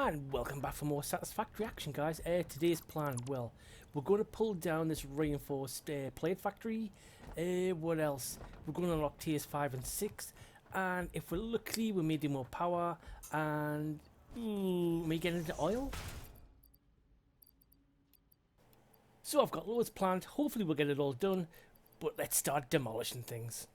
And welcome back for more satisfactory action, guys. Today's plan, well, we're going to pull down this reinforced plate factory. What else? We're going to unlock tiers 5 and 6. And if we're lucky, we may do more power. And we may get into oil. So I've got loads planned. Hopefully we'll get it all done. But let's start demolishing things.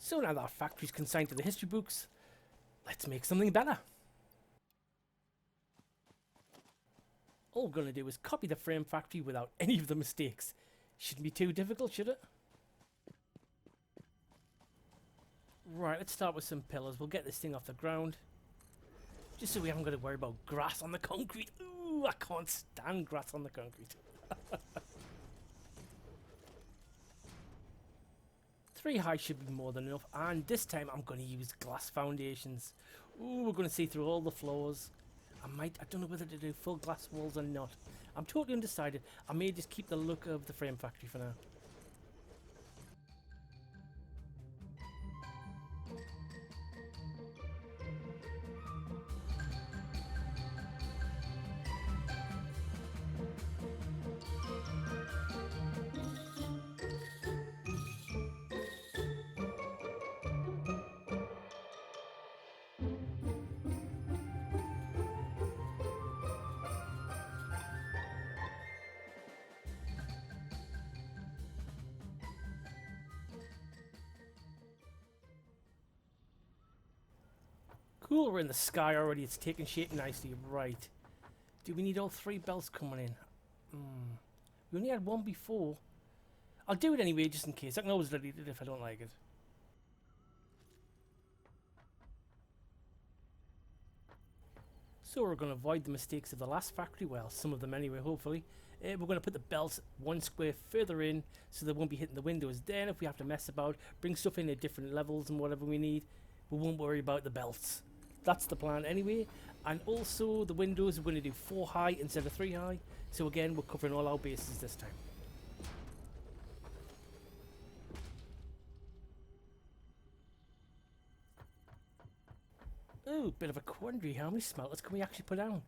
So now that our factory's consigned to the history books, let's make something better. All we're going to do is copy the frame factory without any of the mistakes. Shouldn't be too difficult, should it? Right, let's start with some pillars. We'll get this thing off the ground. Just so we haven't got to worry about grass on the concrete. Ooh, I can't stand grass on the concrete. 3 high should be more than enough, and this time I'm going to use glass foundations. Ooh, we're going to see through all the floors. I don't know whether to do full glass walls or not. I'm totally undecided. I may just keep the look of the frame factory for now. Cool, we're in the sky already. It's taking shape nicely. Right. Do we need all 3 belts coming in? We only had 1 before. I'll do it anyway, just in case. I can always delete it if I don't like it. So we're going to avoid the mistakes of the last factory. Well, some of them anyway, hopefully. We're going to put the belts 1 square further in so they won't be hitting the windows. Then if we have to mess about, bring stuff in at different levels and whatever we need, we won't worry about the belts. That's the plan anyway. And also the windows, we're going to do 4 high instead of 3 high. So again, we're covering all our bases this time. Oh, bit of a quandary. How many smelters can we actually put down?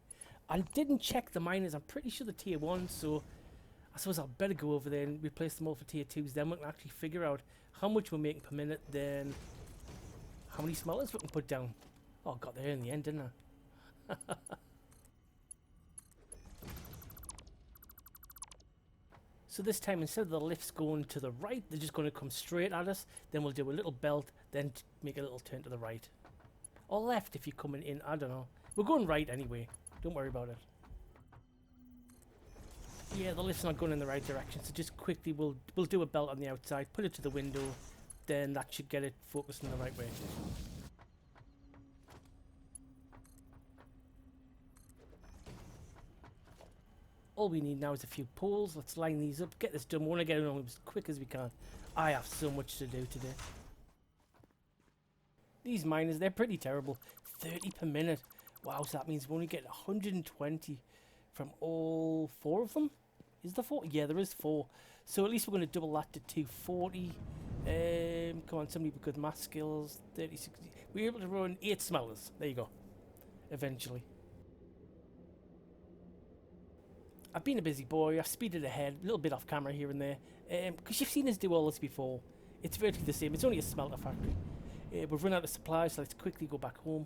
I didn't check the miners. I'm pretty sure the tier 1, so I suppose I'll better go over there and replace them all for tier 2s. Then we can actually figure out how much we're making per minute, then how many smelters we can put down. Oh, I got there in the end, didn't I? So this time, instead of the lifts going to the right, they're just going to come straight at us. Then we'll do a little belt, then make a little turn to the right. Or left if you're coming in, I don't know. We're going right anyway. Don't worry about it. Yeah, the lift's not going in the right direction, so just quickly we'll do a belt on the outside, put it to the window, then that should get it focused in the right way. All we need now is a few poles. Let's line these up, get this done. We want to get it on as quick as we can. I have so much to do today. These miners, they're pretty terrible. 30 per minute. Wow, so that means we only get 120 from all 4 of them? Is there 4? Yeah, there is 4. So at least we're going to double that to 240. Come on, somebody with good math skills. 30, 60. We were able to run 8 smelters. There you go. Eventually. I've been a busy boy. I've speeded ahead. A little bit off camera here and there. Because you've seen us do all this before. It's virtually the same. It's only a smelter factory. We've run out of supplies, so let's quickly go back home.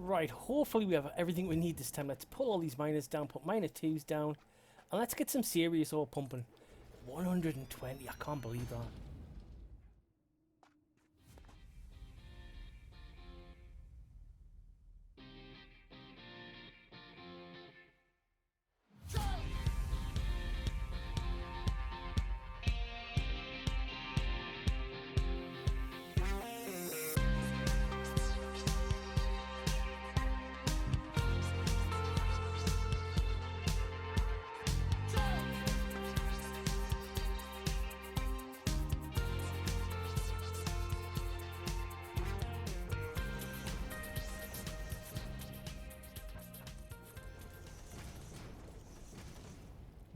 Right, hopefully we have everything we need this time. Let's pull all these miners down, put miner 2s down, and let's get some serious ore pumping. 120, I can't believe that.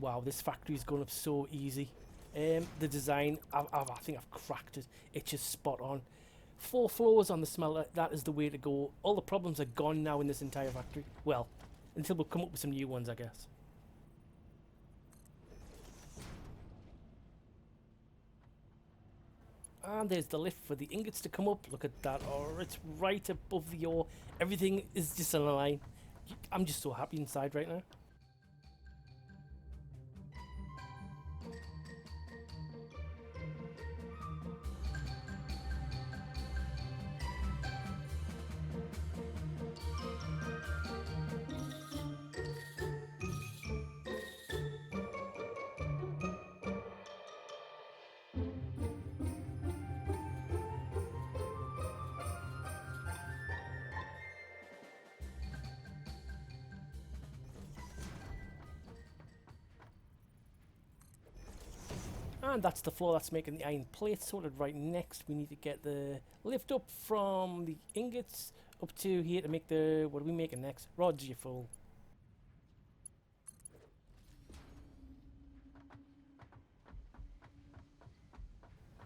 Wow, this factory's going up so easy. The design, I think I've cracked it. It's just spot on. 4 floors on the smelter, that is the way to go. All the problems are gone now in this entire factory. Well, until we come up with some new ones, I guess. And there's the lift for the ingots to come up. Look at that. Oh, it's right above the ore. Everything is just in a line. I'm just so happy inside right now. And that's the floor that's making the iron plate sorted. Right, next we need to get the lift up from the ingots up to here to make the, what are we making next? Rods, you fool.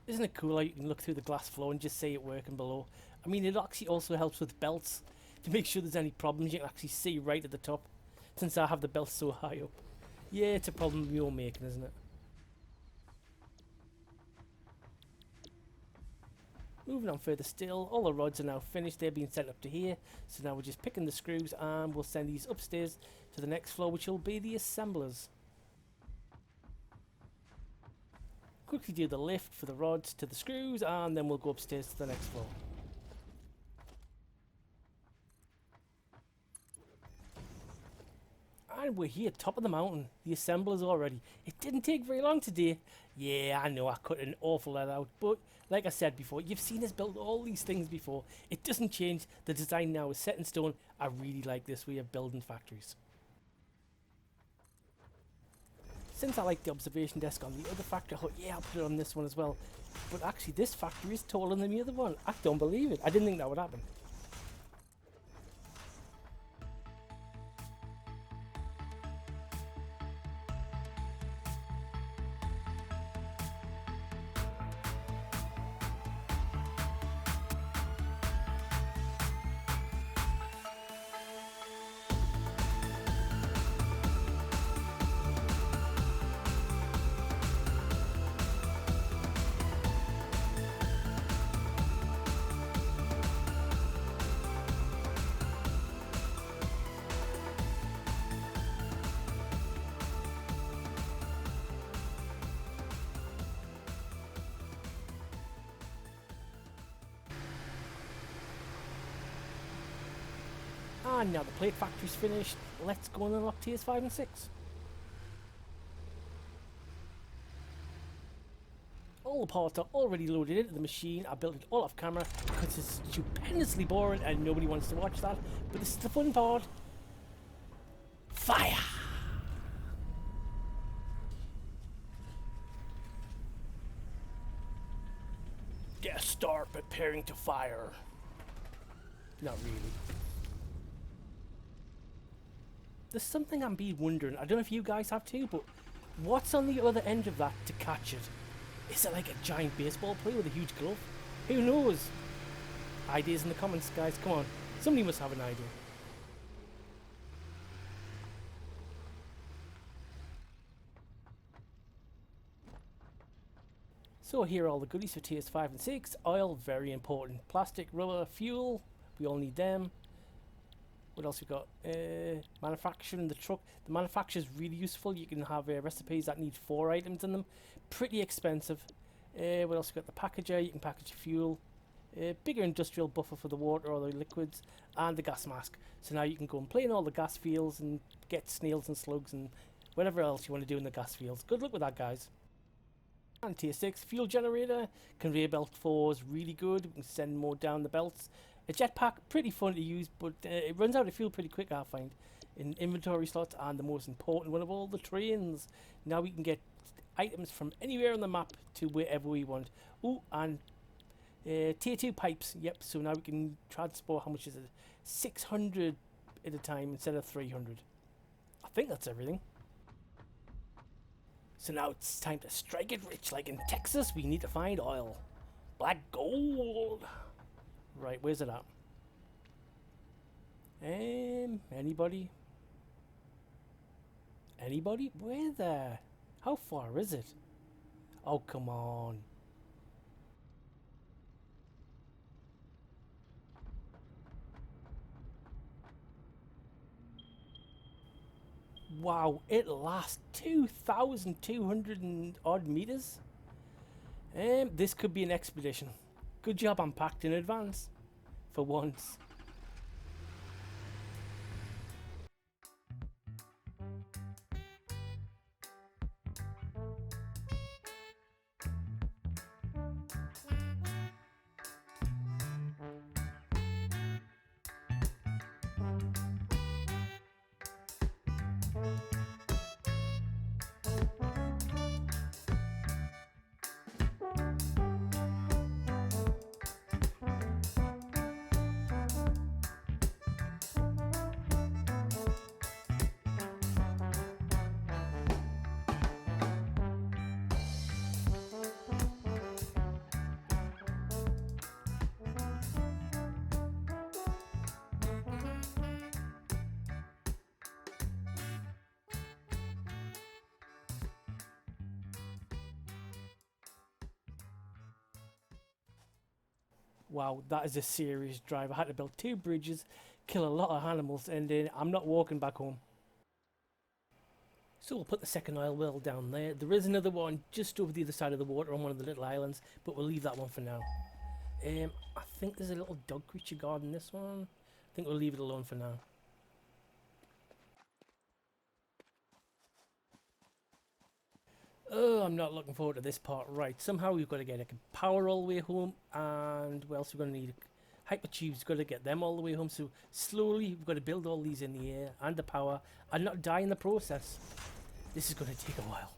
Isn't it cool how you can look through the glass floor and just see it working below? I mean, it actually also helps with belts to make sure there's any problems. You can actually see right at the top, since I have the belts so high up. Yeah, it's a problem you're making, isn't it? Moving on further still, all the rods are now finished. They're being sent up to here. So now we're just picking the screws and we'll send these upstairs to the next floor, which will be the assemblers. Quickly do the lift for the rods to the screws and then we'll go upstairs to the next floor. And we're here, top of the mountain. The assemblers already. It didn't take very long today. Yeah, I know I cut an awful lot out, but like I said before, you've seen us build all these things before. It doesn't change. The design now is set in stone. I really like this way of building factories. Since I like the observation desk on the other factory, I thought, yeah, I'll put it on this one as well. But actually, this factory is taller than the other one. I don't believe it. I didn't think that would happen. And now the plate factory's finished. Let's go and unlock tiers 5 and 6. All the parts are already loaded into the machine. I built it all off camera because it's stupendously boring and nobody wants to watch that. But this is the fun part. Fire! Get a start preparing to fire. Not really. There's something I'm be wondering. I don't know if you guys have too, but what's on the other end of that to catch it? Is it like a giant baseball player with a huge glove? Who knows? Ideas in the comments, guys. Come on. Somebody must have an idea. So here are all the goodies for tiers 5 and 6. Oil, very important. Plastic, rubber, fuel. We all need them. What else we got? Manufacturing the truck. The manufacture is really useful. You can have recipes that need 4 items in them. Pretty expensive. What else we got? The packager. You can package your fuel. Bigger industrial buffer for the water or the liquids. And the gas mask. So now you can go and play in all the gas fields and get snails and slugs and whatever else you want to do in the gas fields. Good luck with that, guys. And tier 6 fuel generator. Conveyor belt 4 is really good. We can send more down the belts. A jetpack, pretty fun to use, but it runs out of fuel pretty quick, I find. In inventory slots, and the most important one of all, the trains. Now we can get items from anywhere on the map to wherever we want. Oh, and tier 2 pipes. Yep, so now we can transport, how much is it? 600 at a time instead of 300. I think that's everything. So now it's time to strike it rich. Like in Texas, we need to find oil. Black gold. Right, where's it at? Anybody? Anybody? Where there? How far is it? Oh, come on. Wow, it lasts 2,200 and odd meters. This could be an expedition. Good job, I'm packed in advance. For once. Wow, that is a serious drive. I had to build 2 bridges, kill a lot of animals, and then I'm not walking back home. So we'll put the second oil well down there. There is another one just over the other side of the water on one of the little islands, but we'll leave that one for now. I think there's a little dog creature guard in this one. I think we'll leave it alone for now. Oh, I'm not looking forward to this part. Right, somehow we've got to get a power all the way home, and what else we're going to need? Hypertubes, got to get them all the way home. So slowly, we've got to build all these in the air and the power, and not die in the process. This is going to take a while.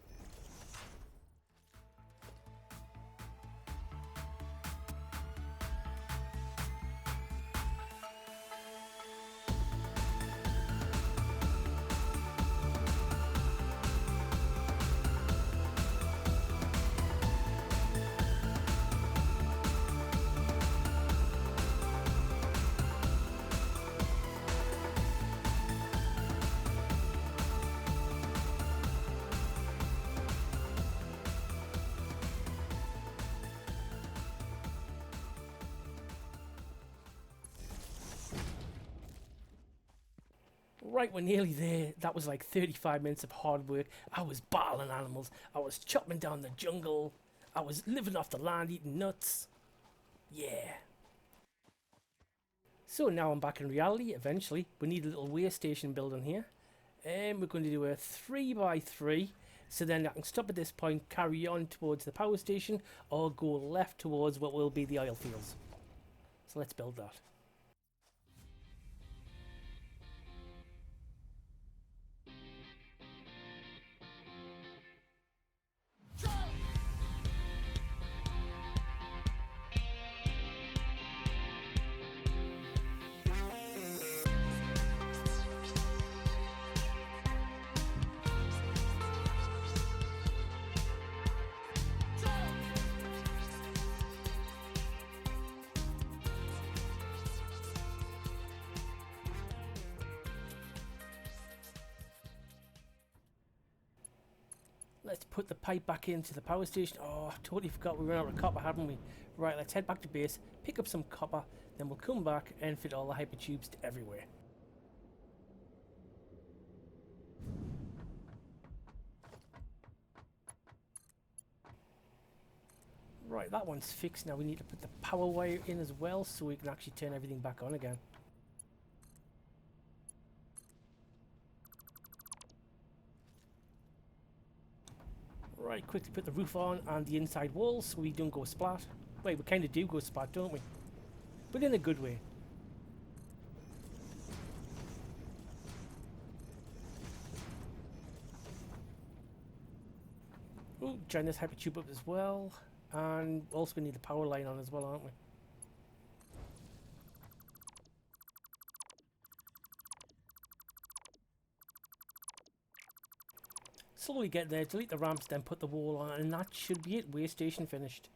Right, we're nearly there. That was like 35 minutes of hard work. I was battling animals. I was chopping down the jungle. I was living off the land, eating nuts. Yeah. So now I'm back in reality, eventually. We need a little way station building here. And we're going to do a 3x3. So then I can stop at this point, carry on towards the power station, or go left towards what will be the oil fields. So let's build that. Let's put the pipe back into the power station. Oh, I totally forgot we ran out of copper, haven't we? Right, let's head back to base, pick up some copper, then we'll come back and fit all the hypertubes to everywhere. Right, that one's fixed. Now we need to put the power wire in as well so we can actually turn everything back on again. Right, quickly put the roof on and the inside walls so we don't go splat. Wait, we kind of do go splat, don't we? But in a good way. Oh, join this hypertube up as well. And also we need the power line on as well, aren't we? Slowly get there, delete the ramps, then put the wall on, and that should be it. Way station finished.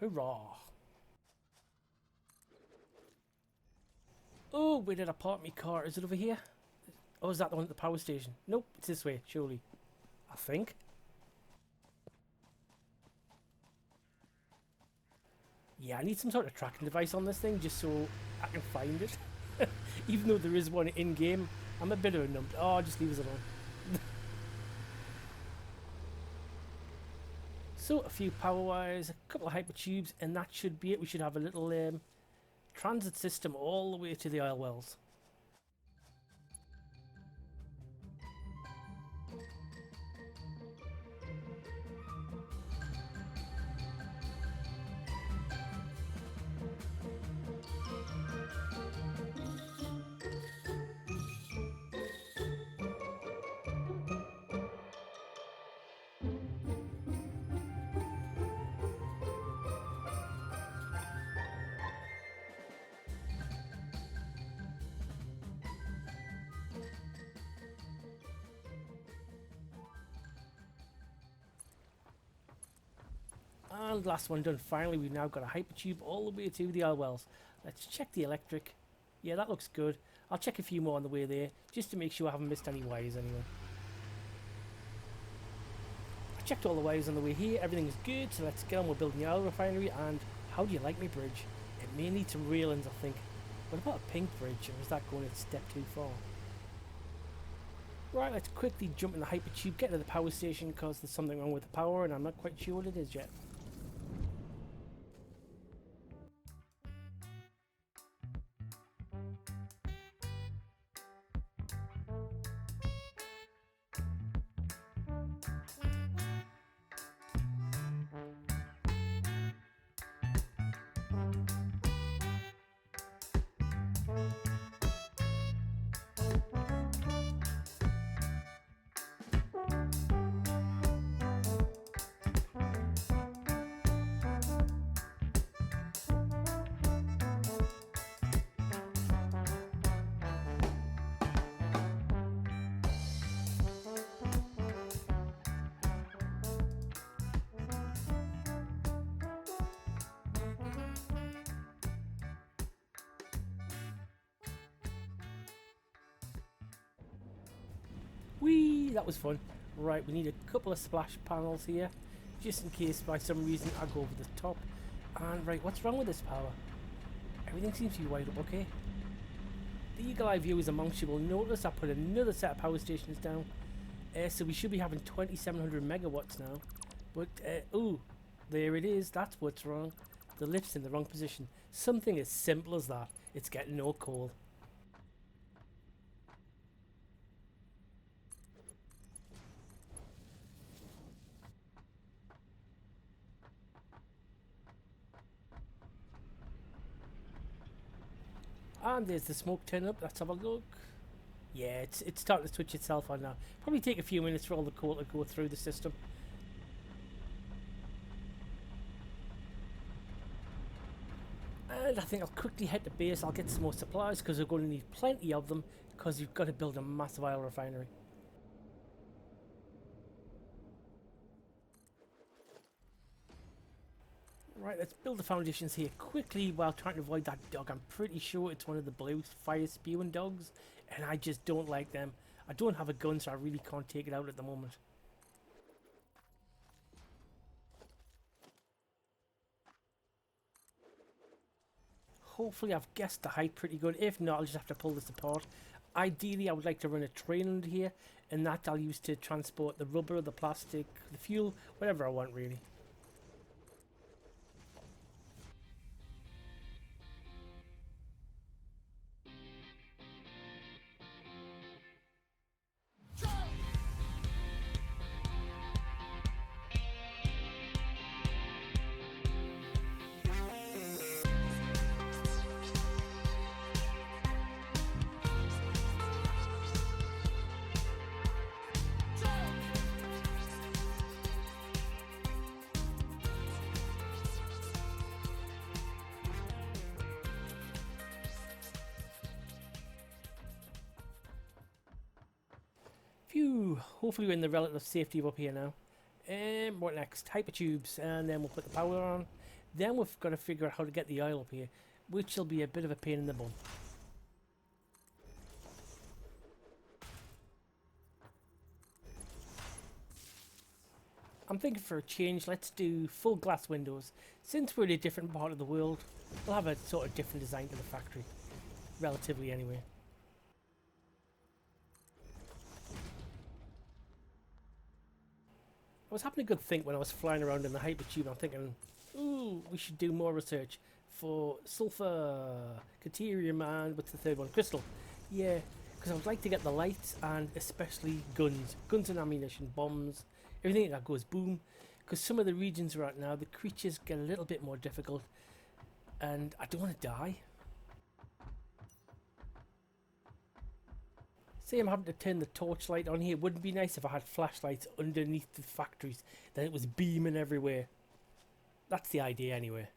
Hurrah! Oh, where did I park my car? Is it over here? Oh, is that the one at the power station? Nope, it's this way, surely. I think. Yeah, I need some sort of tracking device on this thing just so I can find it. Even though there is one in-game, I'm a bit of a numb. Oh, just leave us alone. So, a few power wires, a couple of hypertubes, and that should be it. We should have a little transit system all the way to the oil wells. And last one done. Finally, we've now got a hypertube all the way to the oil wells. Let's check the electric. Yeah, that looks good. I'll check a few more on the way there, just to make sure I haven't missed any wires anyway. I checked all the wires on the way here. Everything's good, so let's get on with building the oil refinery. And how do you like my bridge? It may need some railings, I think. What about a pink bridge, or is that going a step too far? Right, let's quickly jump in the hypertube, get to the power station, because there's something wrong with the power, and I'm not quite sure what it is yet. Whee! That was fun. Right, we need a couple of splash panels here, just in case by some reason I go over the top. And right, what's wrong with this power? Everything seems to be wired up okay. The eagle eye viewers amongst you will notice I put another set of power stations down. So we should be having 2700 megawatts now. But, ooh, there it is. That's what's wrong. The lift's in the wrong position. Something as simple as that. It's getting no coal. And there's the smoke turn up. Let's have a look. Yeah, it's starting to switch itself on now. Probably take a few minutes for all the coal to go through the system. And I think I'll quickly head to base. I'll get some more supplies because we're going to need plenty of them because you've got to build a massive oil refinery. Right, let's build the foundations here quickly while trying to avoid that dog. I'm pretty sure it's one of the blue fire spewing dogs, and I just don't like them. I don't have a gun, so I really can't take it out at the moment. Hopefully I've guessed the height pretty good. If not, I'll just have to pull this apart. Ideally, I would like to run a train under here, and that I'll use to transport the rubber, the plastic, the fuel, whatever I want really. Phew! Hopefully we're in the relative safety of up here now. What next? Hypertubes, and then we'll put the power on. Then we've got to figure out how to get the oil up here, which will be a bit of a pain in the bum. I'm thinking for a change, let's do full glass windows. Since we're in a different part of the world, we'll have a sort of different design to the factory. Relatively anyway. I was having a good think when I was flying around in the hypertube. I'm thinking, ooh, we should do more research for sulfur, caterium, and what's the third one? Crystal. Yeah, because I would like to get the lights and especially guns. Guns and ammunition, bombs, everything that goes boom. Because some of the regions we're at now, the creatures get a little bit more difficult. And I don't want to die. Say I'm having to turn the torchlight on here. Wouldn't it be nice if I had flashlights underneath the factories, then it was beaming everywhere. That's the idea anyway.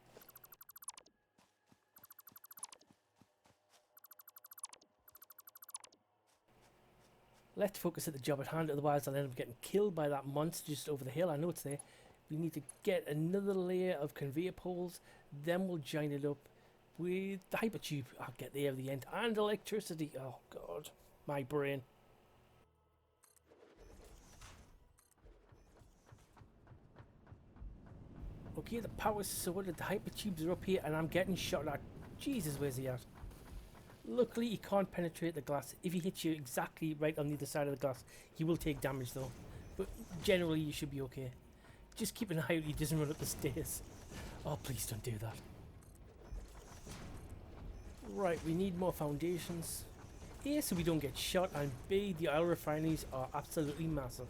Let's focus at the job at hand, otherwise I'll end up getting killed by that monster just over the hill. I know it's there. We need to get another layer of conveyor poles, then we'll join it up with the hypertube. I'll get there at the end. And electricity. Oh god, my brain. Okay, the power's sorted, the hypertubes are up here and I'm getting shot at. Jesus, where's he at? Luckily he can't penetrate the glass. If he hits you exactly right on the other side of the glass, he will take damage though. But generally you should be okay. Just keep an eye out he doesn't run up the stairs. Oh, please don't do that. Right, we need more foundations. A, so we don't get shot, and B, the oil refineries are absolutely massive.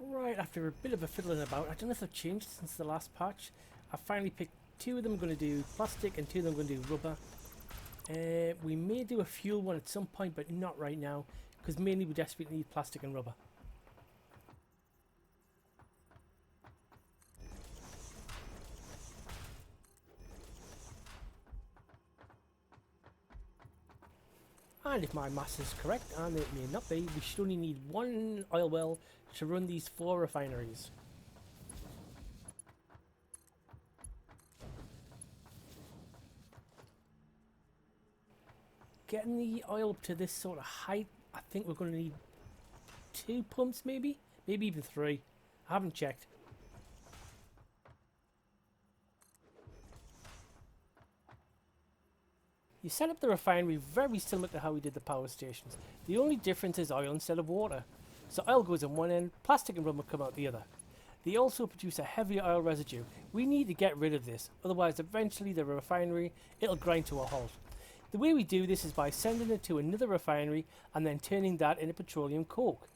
Right, after a bit of a fiddling about, I don't know if they've changed since the last patch. I finally picked two of them. I'm going to do plastic and two of them I'm going to do rubber. We may do a fuel one at some point, but not right now, because mainly we desperately need plastic and rubber. And if my maths is correct, and it may not be, we should only need one oil well to run these 4 refineries. Getting the oil up to this sort of height, I think we're going to need 2 pumps maybe? Maybe even 3. I haven't checked. You set up the refinery very similar to how we did the power stations. The only difference is oil instead of water. So oil goes in one end, plastic and rubber come out the other. They also produce a heavy oil residue. We need to get rid of this, otherwise eventually the refinery, it'll grind to a halt. The way we do this is by sending it to another refinery and then turning that into petroleum coke.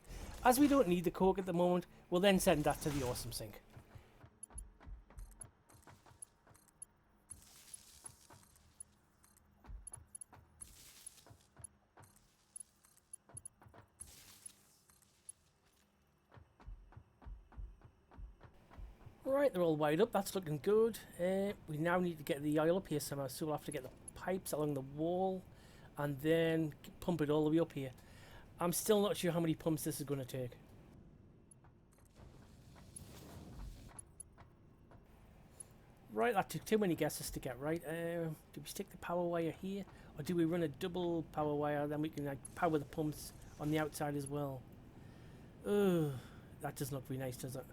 As we don't need the coke at the moment, we'll then send that to the awesome sink. Right, they're all wired up, that's looking good. We now need to get the oil up here somehow, so we'll have to get the pipes along the wall and then pump it all the way up here. I'm still not sure how many pumps this is going to take. Right, that took too many guesses to get right. Do we stick the power wire here, or do we run a double power wire, then we can like power the pumps on the outside as well? Ugh, that doesn't look very nice, does it?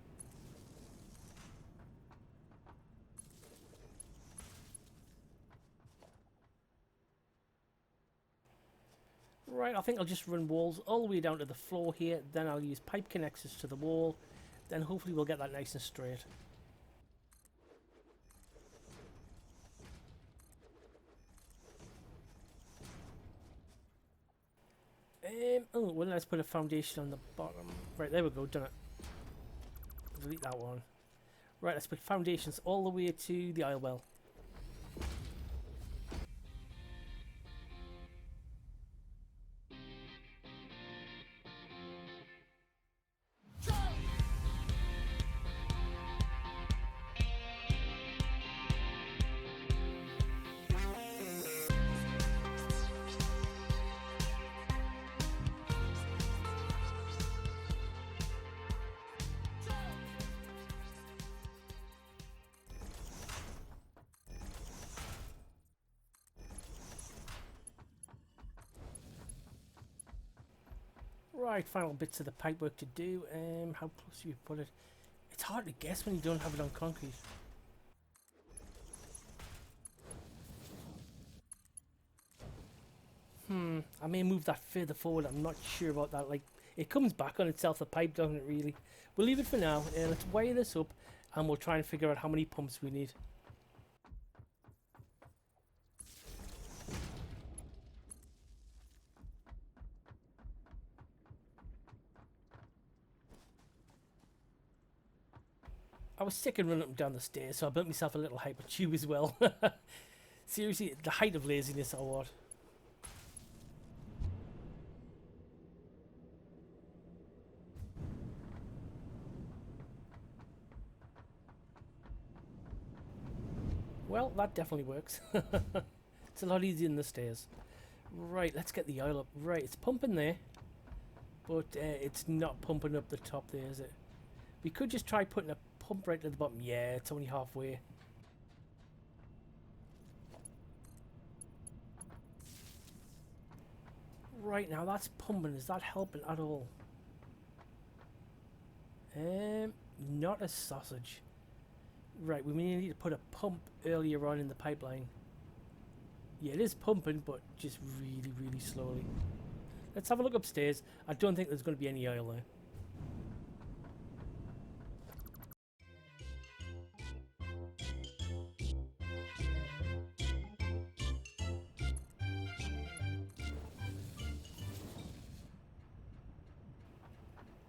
Right, I think I'll just run walls all the way down to the floor here, then I'll use pipe connectors to the wall, then hopefully we'll get that nice and straight. Oh, well, let's put a foundation on the bottom. Right, there we go, done it. Delete that one. Right, let's put foundations all the way to the oil well. Right, final bits of the pipework to do. How close do you put it? It's hard to guess when you don't have it on concrete. I may move that further forward. I'm not sure about that. Like, it comes back on itself, the pipe, doesn't it, really? We'll leave it for now. Let's wire this up, and we'll try and figure out how many pumps we need. I was sick of running up and down the stairs, so I built myself a little hyper tube as well. Seriously, the height of laziness or what? Well, that definitely works. It's a lot easier than the stairs. Right, let's get the oil up. Right, it's pumping there, but it's not pumping up the top there, is it? We could just try putting a pump right at the bottom. Yeah, it's only halfway. Right, now that's pumping. Is that helping at all? Not a sausage. Right, we may need to put a pump earlier on in the pipeline. Yeah, it is pumping, but just really, really slowly. Let's have a look upstairs. I don't think there's going to be any oil there.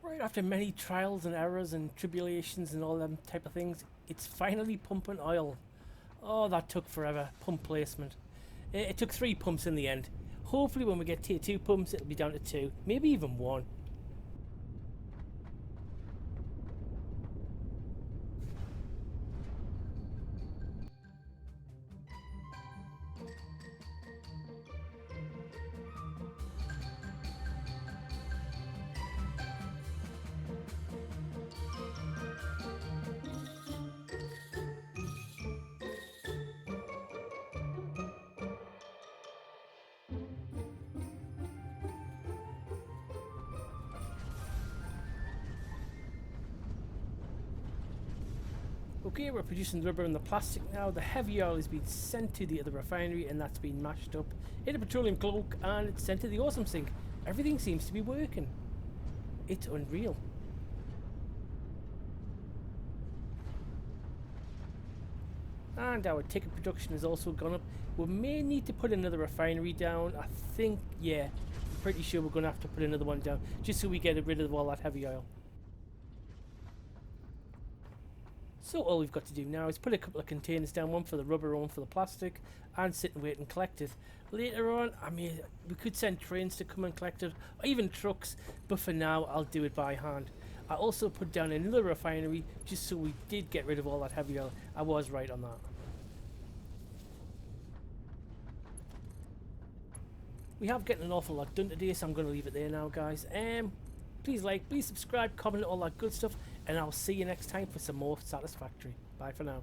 Right, after many trials and errors and tribulations and all them type of things, it's finally pumping oil. Oh, that took forever. Pump placement. It took 3 pumps in the end. Hopefully when we get tier 2 pumps, it'll be down to 2. Maybe even 1. Okay, we're producing the rubber and the plastic now. The heavy oil is being sent to the other refinery and that's been mashed up in a petroleum cloak and it's sent to the awesome sink. Everything seems to be working. It's unreal. And our ticket production has also gone up. We may need to put another refinery down. I think, yeah, I'm pretty sure we're going to have to put another one down just so we get rid of all that heavy oil. So all we've got to do now is put a couple of containers down, one for the rubber, one for the plastic, and sit and wait and collect it. Later on, I mean, we could send trains to come and collect it, or even trucks, but for now, I'll do it by hand. I also put down another refinery, just so we did get rid of all that heavy oil. I was right on that. We have getting an awful lot done today, so I'm going to leave it there now, guys. Please like, please subscribe, comment, all that good stuff, and I'll see you next time for some more Satisfactory. Bye for now.